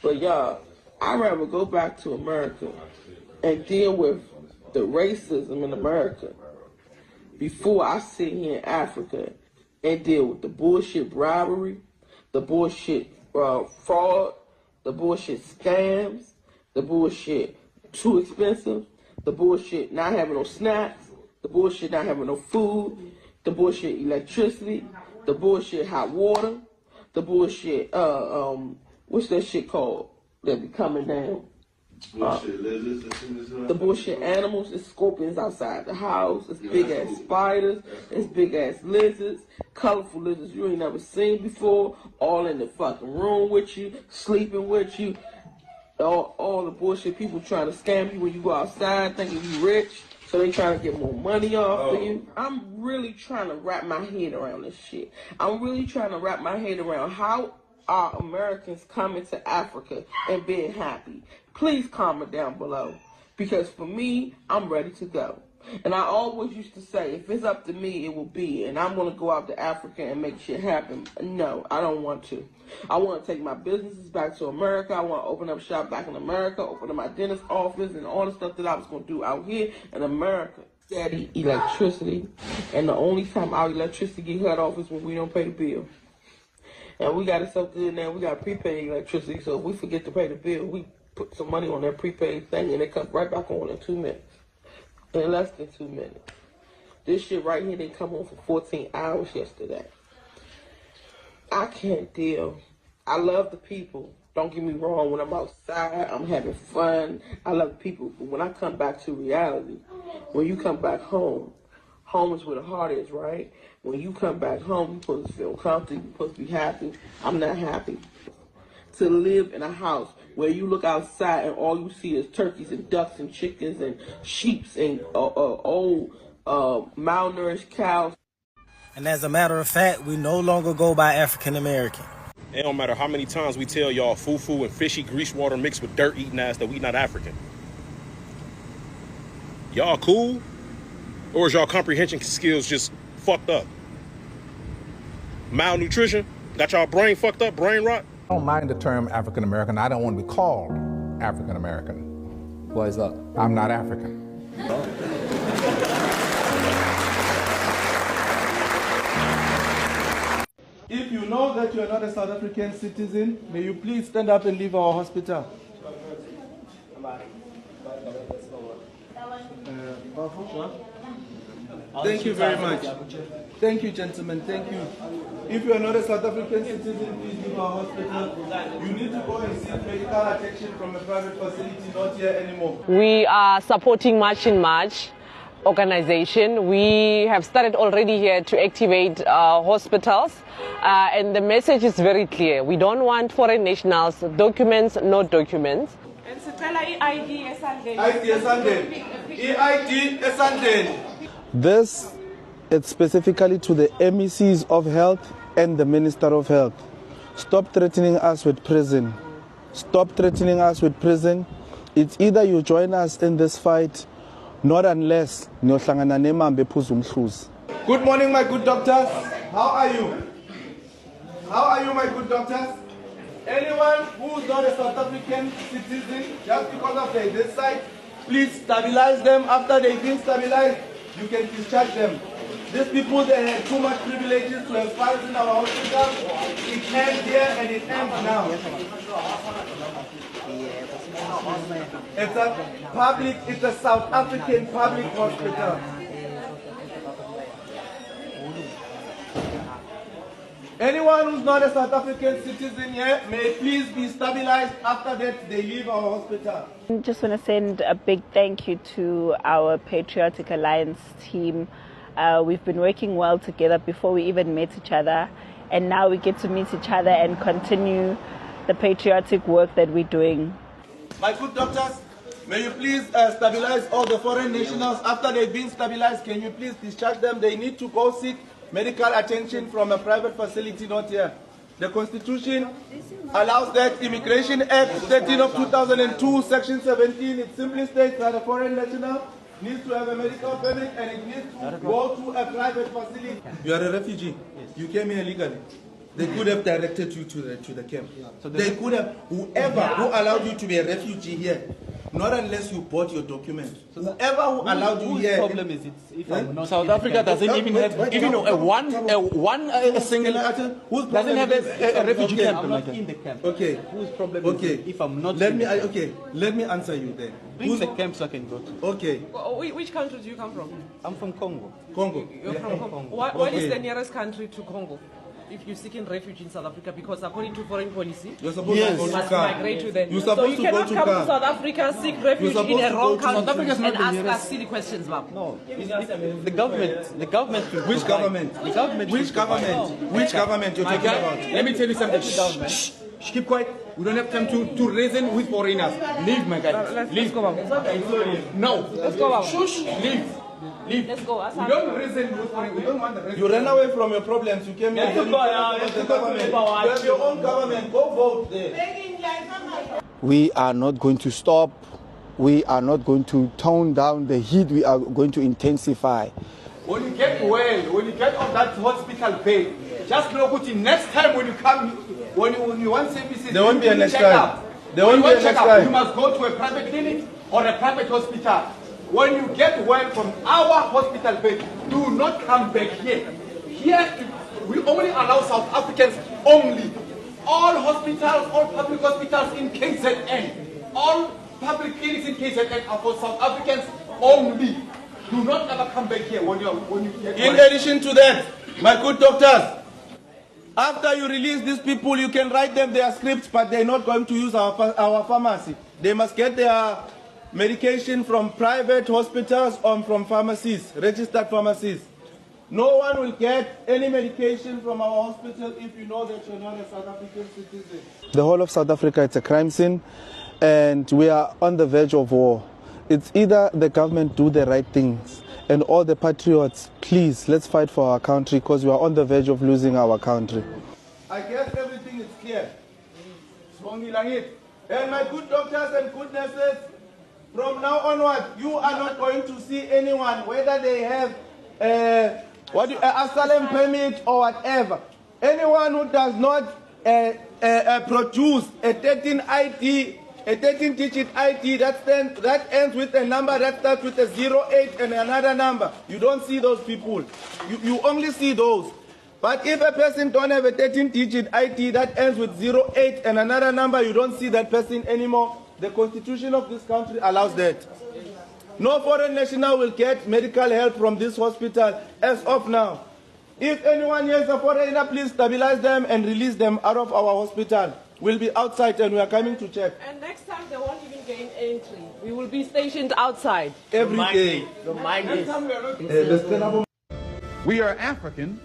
But y'all, I'd rather go back to America and deal with the racism in America before I sit here in Africa and deal with the bullshit bribery, the bullshit fraud, the bullshit scams, the bullshit too expensive, the bullshit not having no snacks, the bullshit not having no food, the bullshit electricity, the bullshit hot water, the bullshit, what's that shit called that be coming down? The bullshit animals, it's scorpions outside the house, it's big ass spiders, it's big ass lizards, colorful lizards you ain't never seen before, all in the fucking room with you, sleeping with you, all the bullshit people trying to scam you when you go outside thinking you rich, so they trying to get more money off of you. I'm really trying to wrap my head around this shit. I'm really trying to wrap my head around how are Americans coming to Africa and being happy. Please comment down below, because for me, I'm ready to go. And I always used to say, if it's up to me, it will be. And I'm going to go out to Africa and make shit happen. No, I don't want to. I want to take my businesses back to America. I want to open up shop back in America, open up my dentist office, and all the stuff that I was going to do out here in America. Steady electricity. And the only time our electricity get cut off is when we don't pay the bill. And we got it so good now, we got prepaid electricity, so if we forget to pay the bill, we put some money on that prepaid thing and it comes right back on in 2 minutes. In less than 2 minutes. This shit right here didn't come on for 14 hours yesterday. I can't deal. I love the people. Don't get me wrong, when I'm outside, I'm having fun. I love the people, but when I come back to reality, when you come back home, home is where the heart is, right? When you come back home, you're supposed to feel comfortable, you're supposed to be happy. I'm not happy. To live in a house where you look outside and all you see is turkeys and ducks and chickens and sheeps and old malnourished cows. And as a matter of fact, we no longer go by African American. It don't matter how many times we tell y'all fufu and fishy grease water mixed with dirt eating ass that we not African. Y'all cool? Or is y'all comprehension skills just fucked up? Malnutrition? Got y'all brain fucked up, brain rot? I don't mind the term African American. I don't want to be called African American. Why is that? I'm not African. If you know that you are not a South African citizen, may you please stand up and leave our hospital. Thank you very much. Thank you, gentlemen. Thank you. If you are not a South African citizen, please leave our hospital. You need to go and seek medical attention from a private facility, not here anymore. We are supporting March in March organization. We have started already here to activate hospitals, and the message is very clear. We don't want foreign nationals, documents, no documents. This is specifically to the MECs of health and the Minister of Health. Stop threatening us with prison. Stop threatening us with prison. It's either you join us in this fight, not unless niyohlangana nemambe ephuza umhluzi. Good morning, my good doctors. How are you? How are you, my good doctors? Anyone who's not a South African citizen, just because of their this side, please stabilize them. After they've been stabilized, you can discharge them. These people, they had too much privileges to have files in our hospital. It ends here and it ends now. It's a South African public hospital. Anyone who's not a South African citizen here may please be stabilized. After that, they leave our hospital. I just want to send a big thank you to our Patriotic Alliance team. We've been working well together before we even met each other, and now we get to meet each other and continue the patriotic work that we're doing. My good doctors, may you please stabilize all the foreign nationals. After they've been stabilized, can you please discharge them? They need to go seek medical attention from a private facility, not here. The Constitution allows that. Immigration Act 13 of 2002, Section 17, it simply states that a foreign national needs to have a medical permit and it needs to go to a private facility. You are a refugee. Yes. You came here illegally. They could have directed you to the camp. So they could have, whoever who allowed you to be a refugee here, not unless you bought your documents. So whoever who allowed you here. Whose problem is it? If I'm not South Africa doesn't even have a single doesn't have a refugee camp. I'm not in the camp. Okay. Whose problem is it if I'm not? Let me answer you then. Bring the camps I can go to. Okay. Which country do you come from? I'm from Congo. Congo. You're from Congo. What is the nearest country to Congo? If you're seeking refuge in South Africa, because according to foreign policy, you're supposed to go to must Ghana. migrate to them. You're So supposed you to cannot go to come Ghana. to South Africa, seek refuge in a wrong country and ask us silly questions, ma'am. No, the government. Which government? The government. Which government? Which government you're talking about? Let me tell you something. Shh, keep quiet. We don't have time to reason with foreigners. Leave, my guy. Let's go, ma'am. No. Let's go, ma'am. Shush. Leave. Leave. Let's go. We don't reason with foreigners. We don't want the reason. You ran away from your problems. You came here. You have your own government. Go vote there. We are not going to stop. We are not going to tone down the heat. We are going to intensify. When you get well, when you get on that hospital bed, just look at it. Next time when you come, when you want services, there won't be a next time. There won't be a next time. You must go to a private clinic or a private hospital. When you get well from our hospital bed, do not come back here. Here, we only allow South Africans only. All hospitals, all public hospitals in KZN, all public clinics in KZN are for South Africans only. Do not ever come back here when you get well. In addition to that, my good doctors, after you release these people, you can write them their scripts, but they're not going to use our pharmacy. They must get their medication from private hospitals or from pharmacies, registered pharmacies. No one will get any medication from our hospital if you know that you're not a South African citizen. The whole of South Africa is a crime scene, and we are on the verge of war. It's either the government do the right things, and all the patriots, please, let's fight for our country, because we are on the verge of losing our country. I guess everything is clear. And my good doctors and good nurses, from now onward, you are not going to see anyone, whether they have asylum permit or whatever. Anyone who does not produce a 13-digit ID that ends with a number that starts with a 08 and another number, you don't see those people. You only see those. But if a person don't have a 13-digit ID that ends with 08 and another number, you don't see that person anymore. The constitution of this country allows that. No foreign national will get medical help from this hospital as of now. If anyone here is a foreigner, please stabilize them and release them out of our hospital. We'll be outside and we are coming to check. And next time they won't even gain entry. We will be stationed outside. Every day. We are African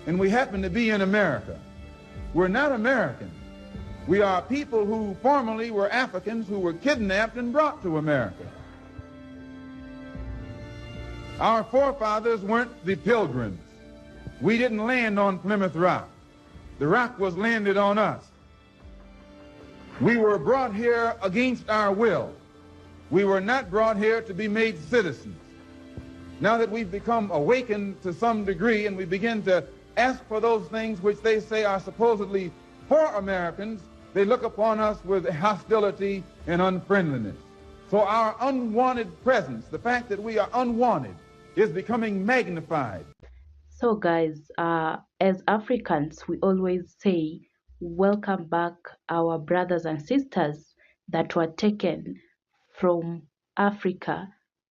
and we happen to be in America. We're not American. We are people who formerly were Africans who were kidnapped and brought to America. Our forefathers weren't the Pilgrims. We didn't land on Plymouth Rock. The rock was landed on us. We were brought here against our will. We were not brought here to be made citizens. Now that we've become awakened to some degree and we begin to ask for those things which they say are supposedly for Americans, they look upon us with hostility and unfriendliness. So our unwanted presence, the fact that we are unwanted, is becoming magnified. So guys, as Africans, we always say, welcome back our brothers and sisters that were taken from Africa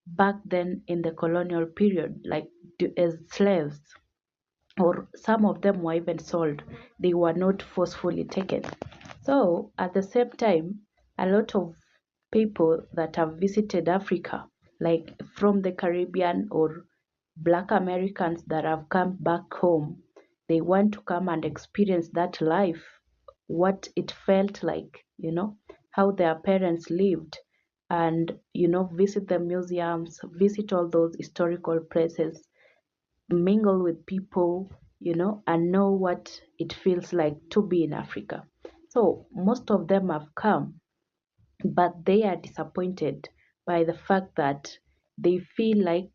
back then in the colonial period, like as slaves, or some of them were even sold. They were not forcefully taken. So at the same time, a lot of people that have visited Africa, like from the Caribbean or Black Americans that have come back home, they want to come and experience that life, what it felt like, you know, how their parents lived, and, you know, visit the museums, visit all those historical places, mingle with people, you know, and know what it feels like to be in Africa. So most of them have come, but they are disappointed by the fact that they feel like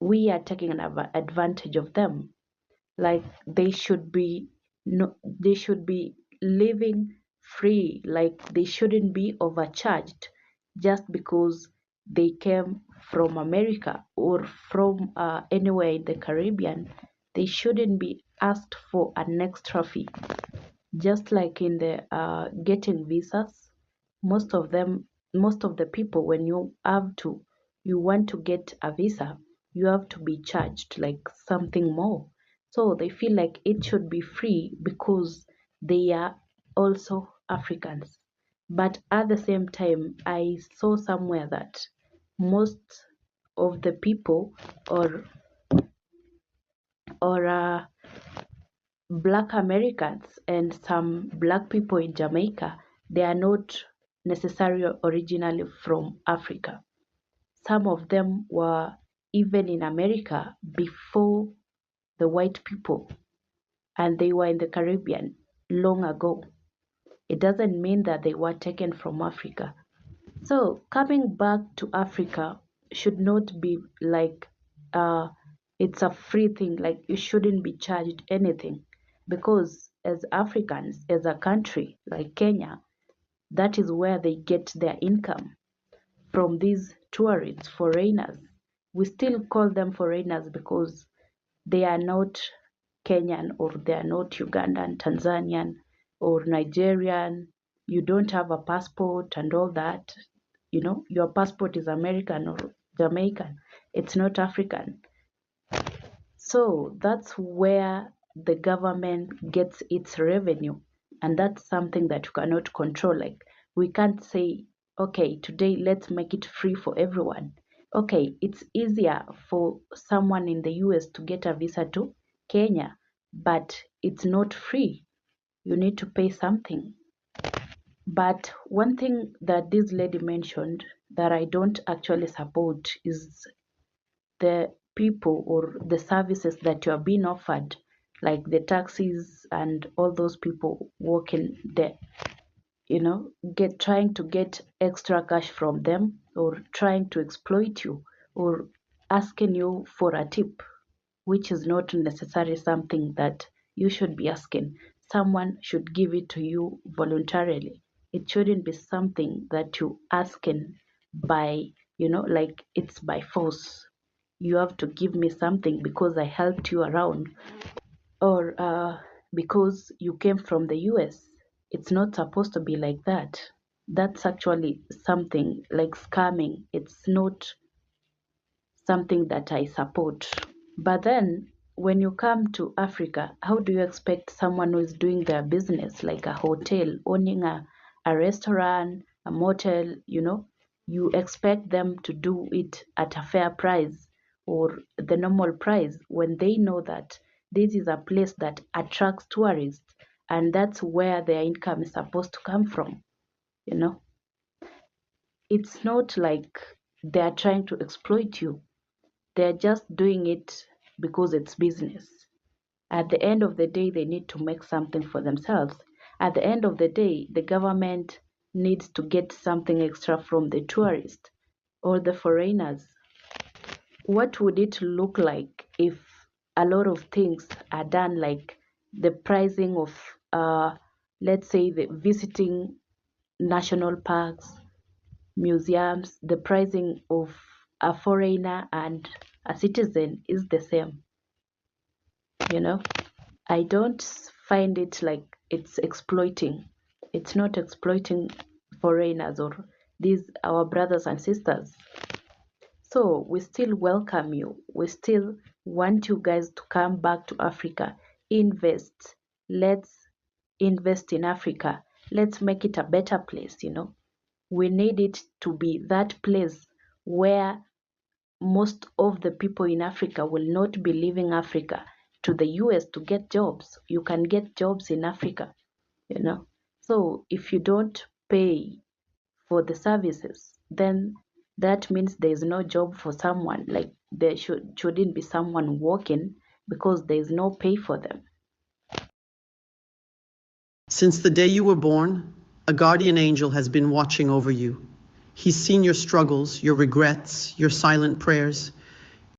we are taking an advantage of them, like they should be No, they should be living free, like they shouldn't be overcharged just because they came from America or from anywhere in the Caribbean. They shouldn't be asked for an extra fee. Just like in the getting visas, most of the people, when you want to get a visa, you have to be charged like something more. So they feel like it should be free because they are also Africans. But at the same time, I saw somewhere that most of the people or or Black Americans and some black people in Jamaica, they are not necessarily originally from Africa. Some of them were even in America before the white people, and they were in the Caribbean long ago. It doesn't mean that they were taken from Africa. So coming back to Africa should not be like it's a free thing, like you shouldn't be charged anything. Because as Africans, as a country like Kenya, that is where they get their income from these tourists, foreigners. We still call them foreigners because they are not Kenyan or they are not Ugandan, Tanzanian or Nigerian. You don't have a passport and all that. You know, your passport is American or Jamaican. It's not African. So that's where the government gets its revenue. And that's something that you cannot control. Like, we can't say, okay, today let's make it free for everyone. Okay, it's easier for someone in the US to get a visa to Kenya, but it's not free. You need to pay something. But one thing that this lady mentioned that I don't actually support is the people or the services that you are being offered, like the taxis and all those people working there, trying to get extra cash from them or trying to exploit you or asking you for a tip, which is not necessarily something that you should be asking. Someone should give it to you voluntarily. It shouldn't be something that you asking by, like it's by force. You have to give me something because I helped you around or because you came from the US. It's not supposed to be like that. That's actually something like scamming. It's not something that I support. But then when you come to Africa, how do you expect someone who is doing their business, like a hotel, owning a restaurant, a motel, you expect them to do it at a fair price or the normal price when they know that this is a place that attracts tourists and that's where their income is supposed to come from, you know? It's not like they are trying to exploit you. They're just doing it because it's business. At the end of the day, they need to make something for themselves. At the end of the day, the government needs to get something extra from the tourists or the foreigners. What would it look like if a lot of things are done, like the pricing of, let's say, the visiting national parks, museums, the pricing of a foreigner and a citizen is the same, you know? I don't find it like it's exploiting. It's not exploiting foreigners or these our brothers and sisters. So we still welcome you. We still want you guys to come back to Africa. Invest. Let's invest in Africa. Let's make it a better place, We need it to be that place where most of the people in Africa will not be leaving Africa to the US to get jobs. You can get jobs in Africa, So if you don't pay for the services, then that means there is no job for someone. Like there shouldn't be someone working because there is no pay for them. Since the day you were born, a guardian angel has been watching over you. He's seen your struggles, your regrets, your silent prayers.